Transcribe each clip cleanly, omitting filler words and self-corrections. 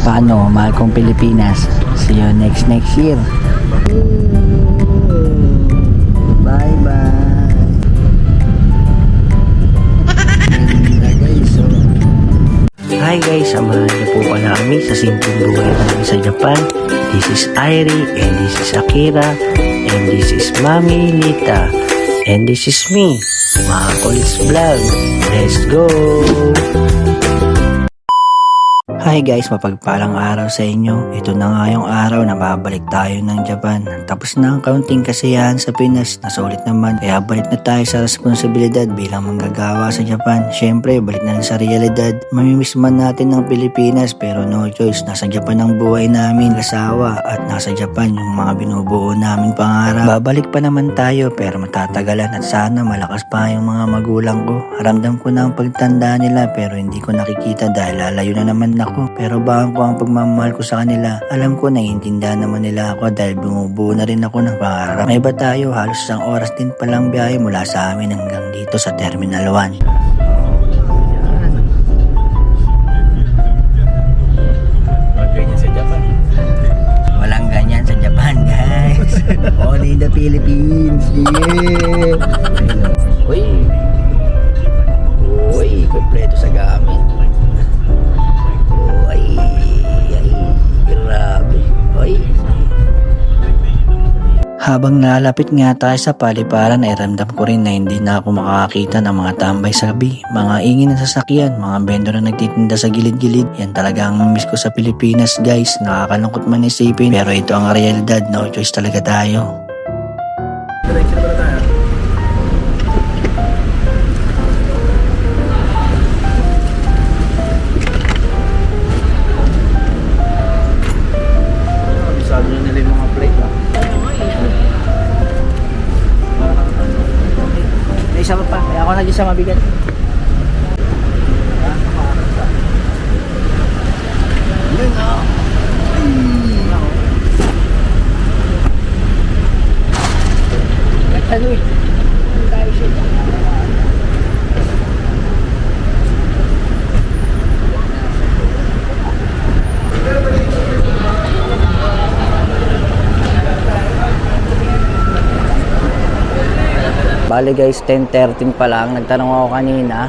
Paano, mahal kong Pilipinas. See you next year. Bye bye. Hi guys, samahan niyo po pala kami sa simpleng buhay namin sa Japan. This is Airi, and this is Akira, and this is Mami Lita, and this is me, Makolis Vlog. Let's go! Hi guys, mapagpalang araw sa inyo. Ito na nga yung araw na babalik tayo ng Japan. Tapos na ang kaunting kasiyahan sa Pinas, nasulit naman. Kaya balik na tayo sa responsibilidad bilang manggagawa sa Japan. Syempre, balik na rin sa realidad. Mamimiss man natin ng Pilipinas pero no choice. Nasa Japan ang buhay namin, kasawa, at nasa Japan yung mga binubuo namin pangarap. Babalik pa naman tayo pero matatagalan at sana malakas pa yung mga magulang ko. Ramdam ko na ang pagtanda nila pero hindi ko nakikita dahil lalayo na naman ako. Pero bahan ko ang pagmamahal ko sa kanila. Alam ko naiintindihan naman nila ako dahil bumubuo na rin ako ng pangarap. May iba tayo, halos isang oras din palang biyahe mula sa amin hanggang dito sa Terminal 1. Walang ganyan sa Japan, guys. Only in the Philippines. Yeah. Uy. Uy, kompleto sa gamit. Habang nalapit nga tayo sa paliparan ay ramdam ko rin na hindi na ako makakakita ng mga tambay sa gabi, mga ingin ng sasakyan, mga vendor na nagtitinda sa gilid-gilid. Yan talaga ang miss ko sa Pilipinas guys, nakakalungkot man isipin pero ito ang realidad, no choice talaga tayo. Isa pa, kaya ako na dyan sa mabigat. Yun o. Nagtaloy. Tayo siya. Bali guys, 10:13 pa lang. Nagtanong ako kanina,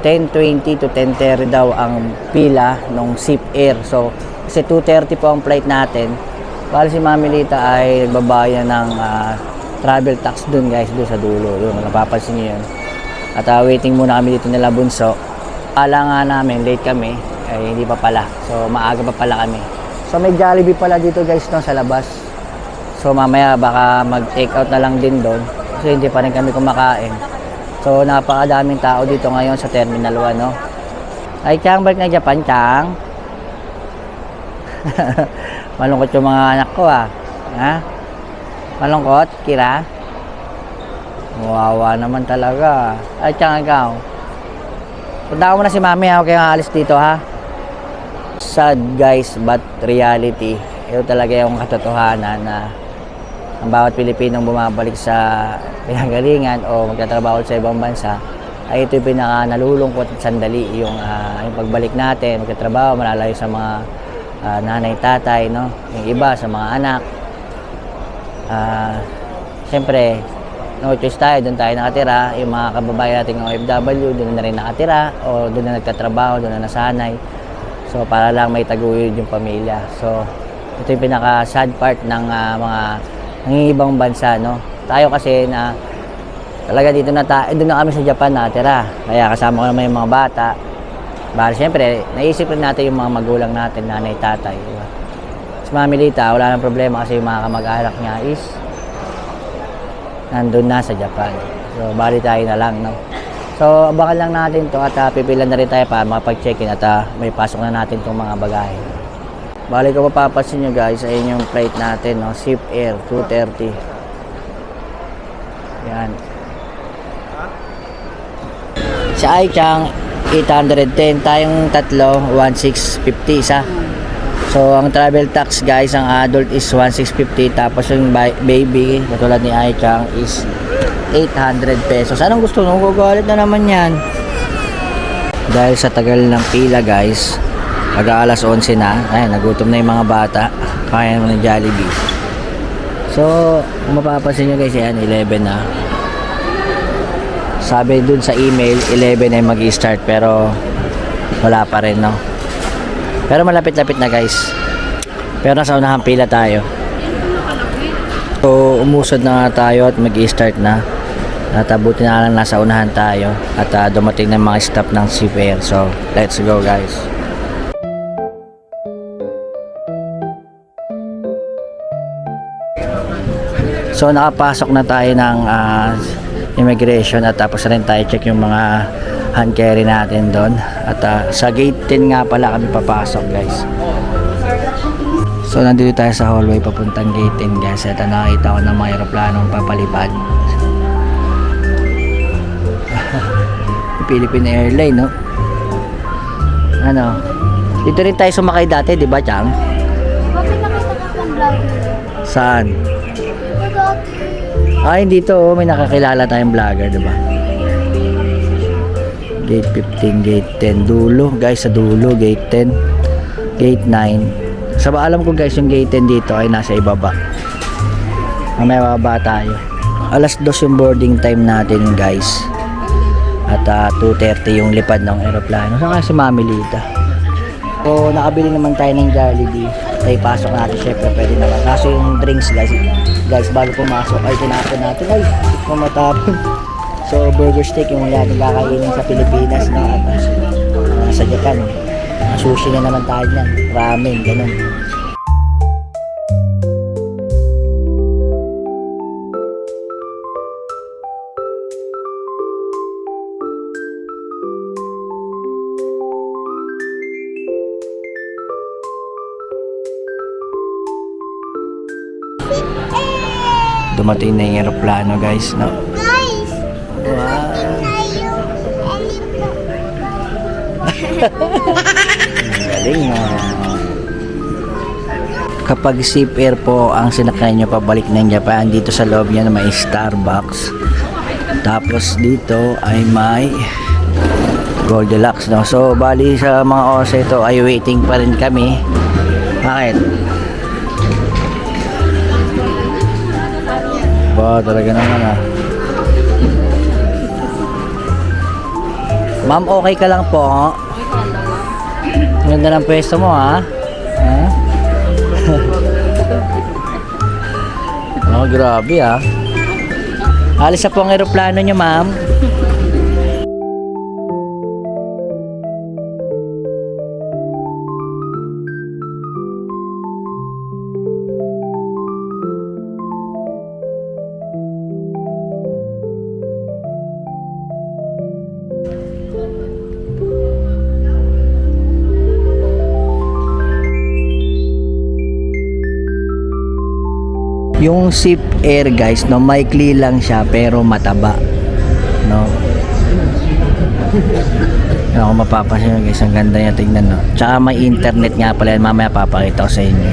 10:20 to 10:30 daw ang pila nung Zip Air. So, kasi 2:30 po ang flight natin. Bali si Mami Lita ay nagbabayan ng travel tax dun guys, dun sa dulo. Dun, napapansin nyo yun. At waiting muna kami dito nila Bunso. Kala nga namin, late kami. Ay, hindi pa pala. So, maaga pa pala kami. So, may Jollibee pala dito guys no, sa labas. So mamaya baka mag-take out na lang din doon kasi hindi pa rin kami kumakain. So napakadaming tao dito ngayon sa Terminal 1, no? Ay, Chang, balik na Japan, Chang. Malungkot yung mga anak ko, ah. Ha? Malungkot, Kira? Wawa naman talaga. Ay, Chang, ikaw. Punta ko muna si Mami, ha? Huwag kayong aalis dito, ha? Sad, guys, but reality. Ito talaga yung katotohanan na ang bawat Pilipinong bumabalik sa pinanggalingan o magtatrabaho sa ibang bansa ay ito yung pinaka nalulungkot at sandali yung pagbalik natin, magtatrabaho, malalayo sa mga nanay, tatay, no? Yung iba sa mga anak. Siyempre, no choice tayo, doon tayo nakatira. Yung mga kababayan natin ng OFW, doon na rin nakatira o doon na nagtatrabaho, doon na nasanay. So, para lang may taguyod yung pamilya. So, ito yung pinaka-sad part ng mga ibang bansa, no? Tayo kasi na talaga dito na doon na kami sa Japan natira. Kaya kasama ko naman yung mga bata. Bali, siyempre, naisip rin natin yung mga magulang natin, nanay, tatay. Diba? Si Mami Lita, wala nang problema kasi yung mga kamag-anak niya is nandun na sa Japan. So, bali tayo na lang, no? So, abangan lang natin to at pipila na rin tayo para makapag-check-in at may pasok na natin itong mga bagahe. Bali ko mapapansin nyo guys, ayun yung flight natin, no? Zip Air 2:30. Yan. Sa Aichang 810, tayong tatlo 1650 isa. So ang travel tax guys, ang adult is 1650, tapos yung baby katulad ni Aichang is 800 pesos. Anong gusto nung gagalit na naman yan? Dahil sa tagal ng pila guys, Mag-aalas 11 na. Ayun, nagutom na yung mga bata. Kaya naman ng Jollibee. So, kung mapapansin nyo guys, yan, 11 na. Sabi dun sa email, 11 ay mag-i-start pero wala pa rin, no? Pero malapit-lapit na guys. Pero nasa unahan pila tayo. So, umusad na nga tayo at mag-i-start na. At buti na lang nasa unahan tayo. At dumating na mga staff ng Seafair. So, let's go guys. So nakapasok na tayo ng immigration at tapos na rin tayo check yung mga hand carry natin doon. At sa gate 10 nga pala kami papasok guys. So nandito tayo sa hallway papuntang gate 10 guys. At nakita ko ng mga aeroplanong papalipad. Philippine Airlines, no? Ano? Dito rin tayo sumakay dati, di ba, Chang? Bakit nakita ka ng vlog? Saan? Dati. Ay, dito, oh, may nakakilala tayong vlogger, di ba? Gate 15, gate 10, dulo, guys, sa dulo, gate 10, gate 9. Alam ko, guys, yung gate 10 dito ay nasa ibaba. May baba tayo. Alas 2 yung boarding time natin, guys. At 2:30 yung lipad ng aeroplano. Saan si Mami Lita? So, nakabili naman tayo ng Jollibee. Tayo pasok natin, syempre pwede naman. Kaso yung drinks guys, bago pumasok ay tinapon natin. Ay, matapon. So, burger steak yung natin kakainin sa Pilipinas, no? At sa Japan. Sushi na naman tayo yan. Ramen, ganun. Dumating na yung aeroplano guys, no? Guys! Wow! Galing, no? Kapag Seafair po ang sinakyan nyo pabalik ng Japan, dito sa loob niya na may Starbucks. Tapos dito ay may Goldilocks, no? So bali sa mga oras ito ay waiting pa rin kami. Bakit? Ba, talaga naman Ma'am, okay ka lang po? Ganda ng pwesto mo, ha? Oh, grabe, ha? Alis na po ang aeroplano nyo, ma'am. Yung Seafair guys, no, maikli lang siya pero mataba, no. Kung mapapansin nyo guys, ang ganda niya tignan, no. Tsaka may internet nga pala yan, mamaya papakita ko sa inyo.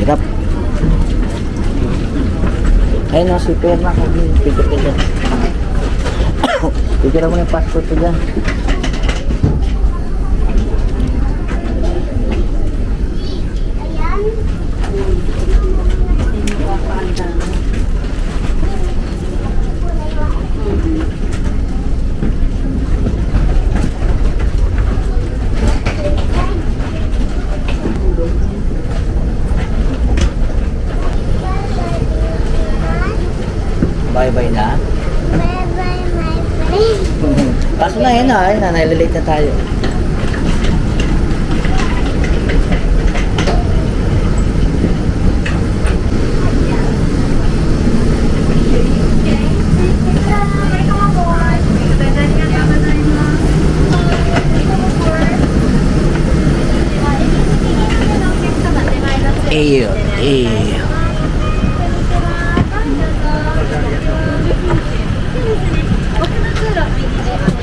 Hirap. Ayun o, si Perna. Picture ka dyan. Picture mo yung passport ko dyan. Bye-bye na. Bye-bye, my friend. Kaso na yun na, nalilate na tayo.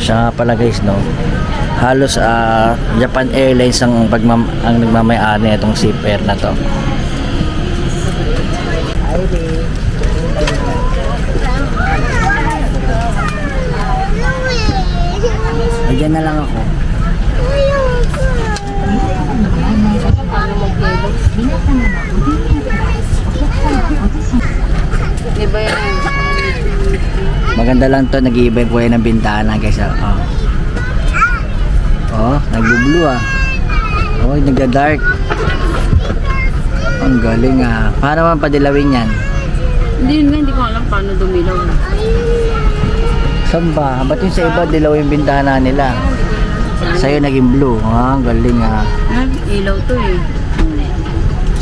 Siya nga pala guys, no, Halos Japan Airlines ang nagmamay-ari nitong Zip Air na to. Diyan na lang ako. Diba yan? Maganda lang to, nag-iiba yung kulay ng bintana guys. Nagbo-blue Oh, nagda-dark. Ang galing Paano man padilawin yan? Hindi ko alam paano dumilaw. Saan ba? Ba't yung sa iba dilaw yung bintana nila? Sa'yo naging blue. Ang galing Ilaw to eh.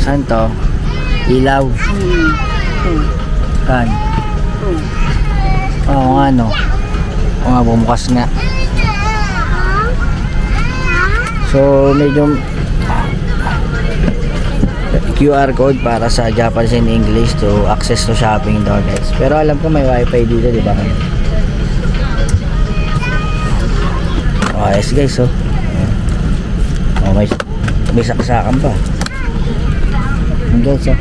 Saan to? Ilaw. Saan? Oo nga no. Oo nga, bumukas nga. So medyo QR code para sa Japanese and English to access to shopping daw guys. Pero alam ko may wifi dito, di ba? Yes guys, may saksakan pa. Guys,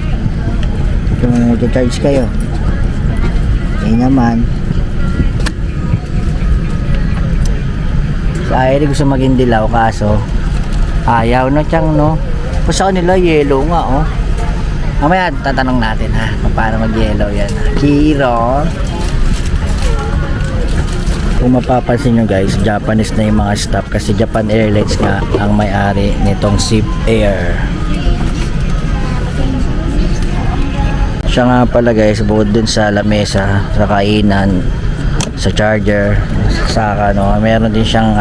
kung mag-charge kayo, naman. Sa Airy gusto maging dilaw kaso ayaw na tiyang kung sa nila yellow nga mamaya tatanong natin paano mag yellow yan. Kiro, kung mapapansin nyo guys, Japanese na yung mga staff kasi Japan Airlines nga ang may-ari nitong Zip Air. Siya nga pala guys, bukod dun sa lamesa, sa kainan, sa charger, saka meron din siyang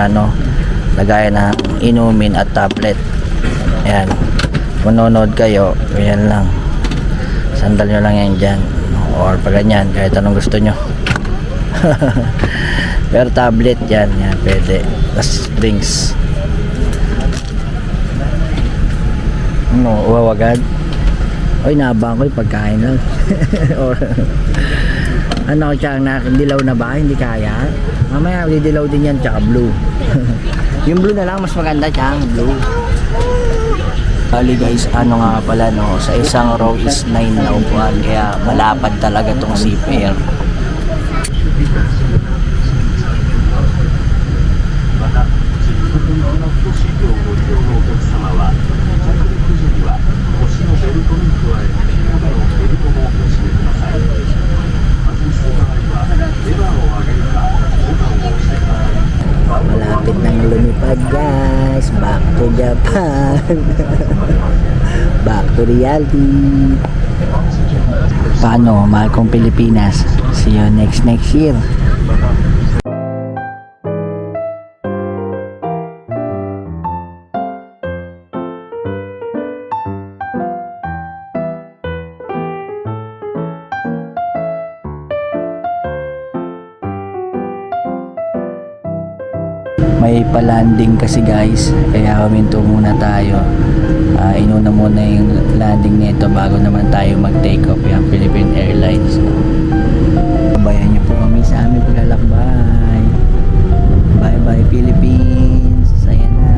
lagayan na inumin at tablet. Ayan, kung nanonood kayo, ayan lang, sandal nyo lang yan dyan or pag ganyan, kahit anong gusto nyo. Pero tablet yan pwede. Tapos drinks. Uwaw agad. Oy, naabang ko yung pagkain lang. Or tsaka dilaw na ba? Hindi kaya. Mamaya dilaw din yan tsaka blue. Yung blue na lang mas maganda tsaka blue. Bali guys, nga pala sa isang row is 9 na upuan, kaya malapad talaga tong Zip Air. Malapit nang lumipad guys, back to Japan. Back to reality. Paano, mahal kong Pilipinas. See you next year. May pa-landing kasi guys, kaya huminto muna tayo. Inuna muna yung landing nito bago naman tayo mag-take off yung Philippine Airlines. Bayan niyo po kami sa aming paglalakbay. Bye bye Philippines. Saya na.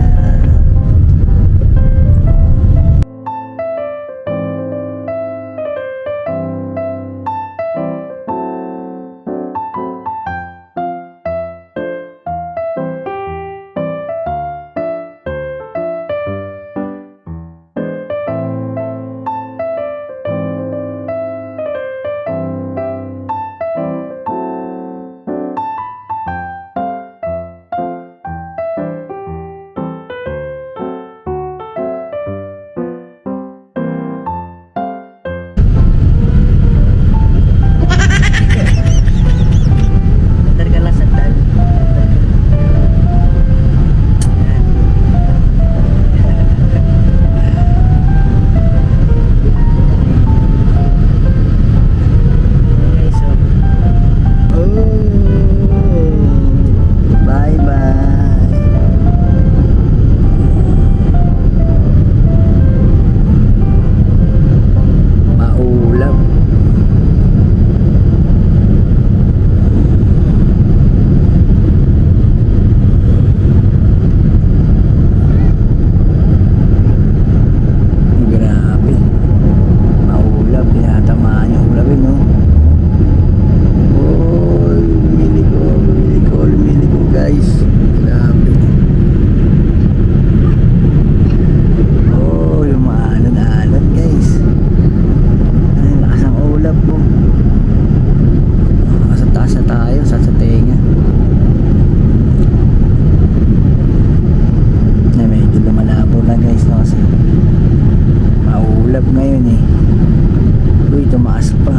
Taas pa.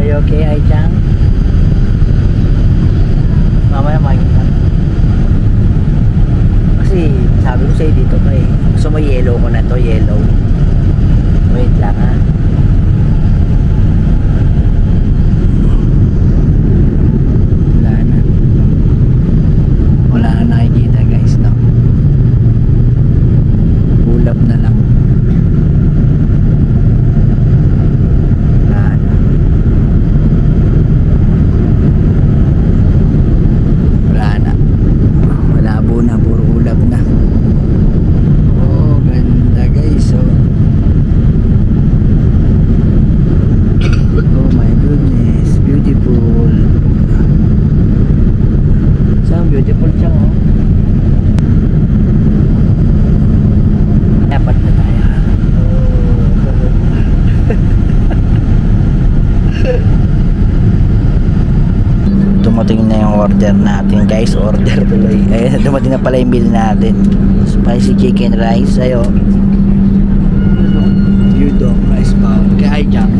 Are you okay, Ai-chan? Mamaya makikita. Kasi sabi ko sa'yo dito pa eh. Gusto mo yellow ko na to, yellow. Wait lang ha. Wala na. Wala na nakikita guys, no? Ulap na lang. Wala na. Wala na. Malabo na, puro ulap na. Oh, ganda guys, oh. Oh my goodness, beautiful. Saan beautiful siya, oh. Dapat na tayo. Dumating na yung order natin guys. Order tuloy. Ayun, dumating na pala yung bill natin. Spicy chicken rice. Ayo. Udon rice bowl. Kay Ai-chan.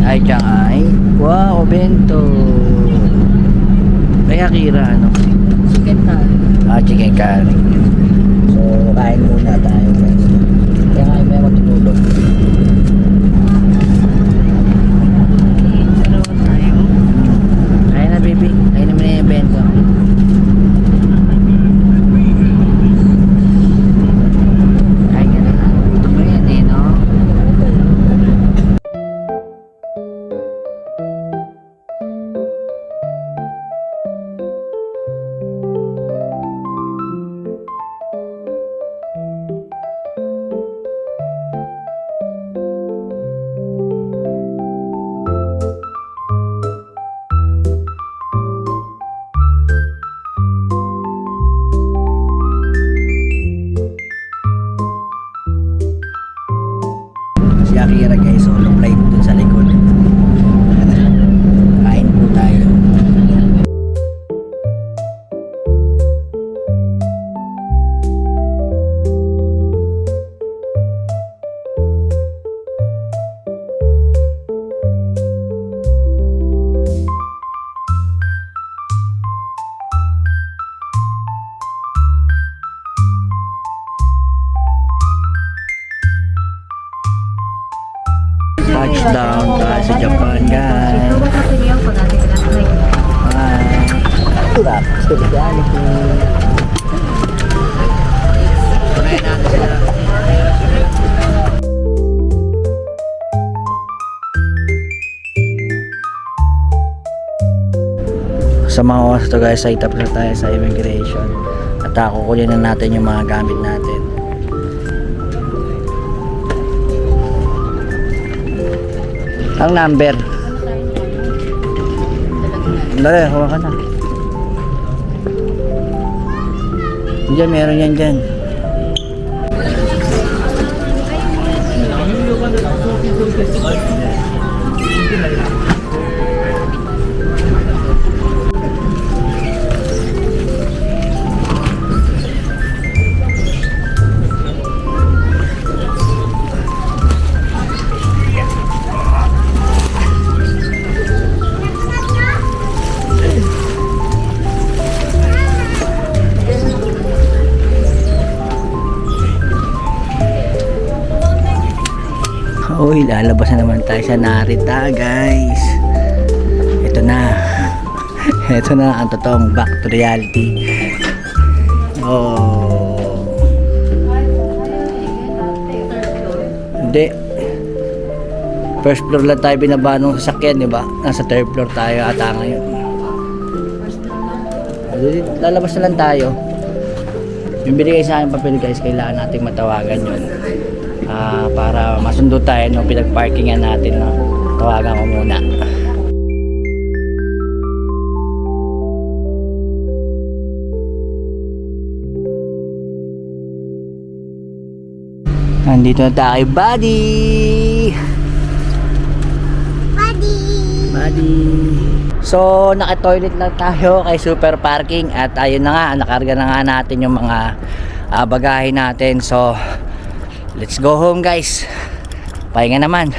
Ai-chan ay. Wow, bento. Kaya Akira ano? Chicken curry. Chicken curry. So, kain muna tayo guys. Kaya nga may matutulog. Dalawa tayo. Kain na baby. Kain naman na yung bento. Kain ka na. Ito mo yan eh, no? Si Akira guys, solo flight dun sa likod. Kain po tayo. Touchdown tayo sa Japan guys. Bye. Turap, hospitality. Kunain natin sila. Sa mga oras to guys, ay tapos na tayo sa immigration. At kukunin na natin yung mga gamit natin. Ang number. Dali, hawakan na. Diyan, meron yan dyan. Uy, lalabas na naman tayo sa Narita guys. Ito na. Ito na ang totoong back to reality. Oh. Hindi. First floor lang tayo binaba ng sasakyan, di ba? Nasa third floor tayo ata ngayon. Lalabas na lang tayo. Yung binigay sa akin papel guys, kailangan nating matawagan yun. Para masundo tayo nung pinagparkingan natin, no? Tawagan ko muna. Nandito na tayo, buddy! Buddy! So, naka-toilet lang tayo kay super parking at ayun na nga, nakarga na nga natin yung mga bagahe natin. So, Let's go home guys. Pahinga naman.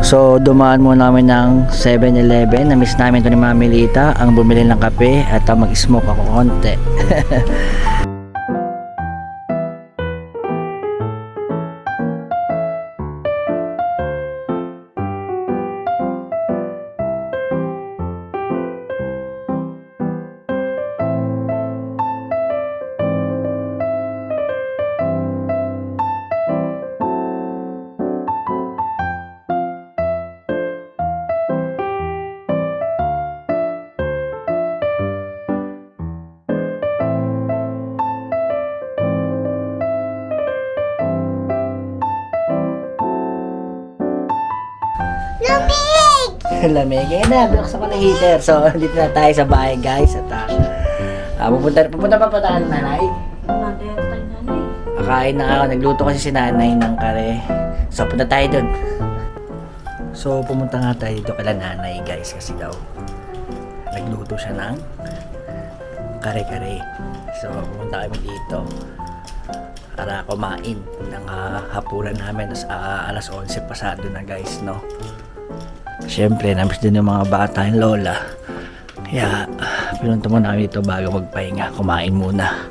So dumaan muna namin ng 7-Eleven. Na-miss namin ito ni Mami Lita ang bumili ng kape at mag-smoke ako konti. Lamig. Ngayon na, binuksan ko na heater. So, dito na tayo sa bahay guys. At pupunta pa tayo ng nanay. Kakain na ako. Nagluto kasi si nanay ng kare. So, punta tayo dun. So, pumunta nga tayo dito kala nanay guys. Kasi daw, nagluto siya ng kare-kare. So, pumunta kami dito para kumain ng hapunan namin. Alas 11 pasado na guys, no? Siyempre, namiss din yung mga bata yung lola. Kaya, pinunta muna kami dito bago magpahinga. Kumain muna.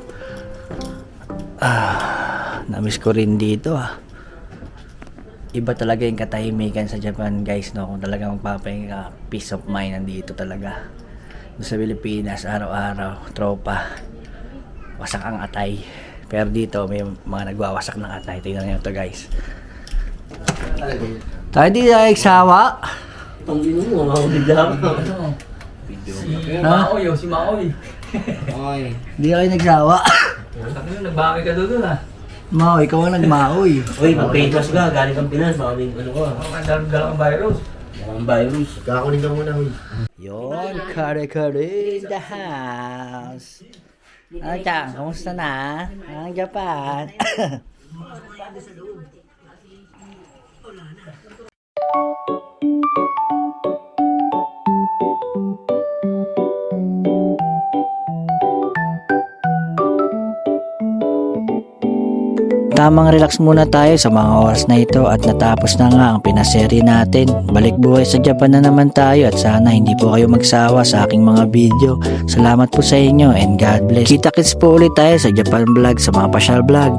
Namiss ko rin dito Iba talaga yung katahimikan sa Japan guys, no? Kung talaga magpapahinga, peace of mind nandito talaga. Sa Pilipinas, araw-araw, tropa, wasak ang atay. Pero dito, may mga nagwawasak ng atay. Tingnan nyo ito guys. Tayo di na iksawa. Ang mo, ako bigla ako. Si Maoy. Okay. Di kayo nagsawa. Sabi nyo, nagbakay ka doon Mao, ikaw ang nagmaoy. Uy, mag-paintwash ka, galing kang Pinas, makaming ano ka. Ang dalang virus. Ang virus. Kakakunin ka muna, huy. Yon, kare-kare in the house. Ano Chang, kamusta na? Ang Japan. Tamang relax muna tayo sa mga oras na ito at natapos na nga ang pinaserye natin. Balik buhay sa Japan na naman tayo at sana hindi po kayo magsawa sa aking mga video. Salamat po sa inyo and God bless. Kita-kits po ulit tayo sa Japan vlog sa mga pasyal vlog.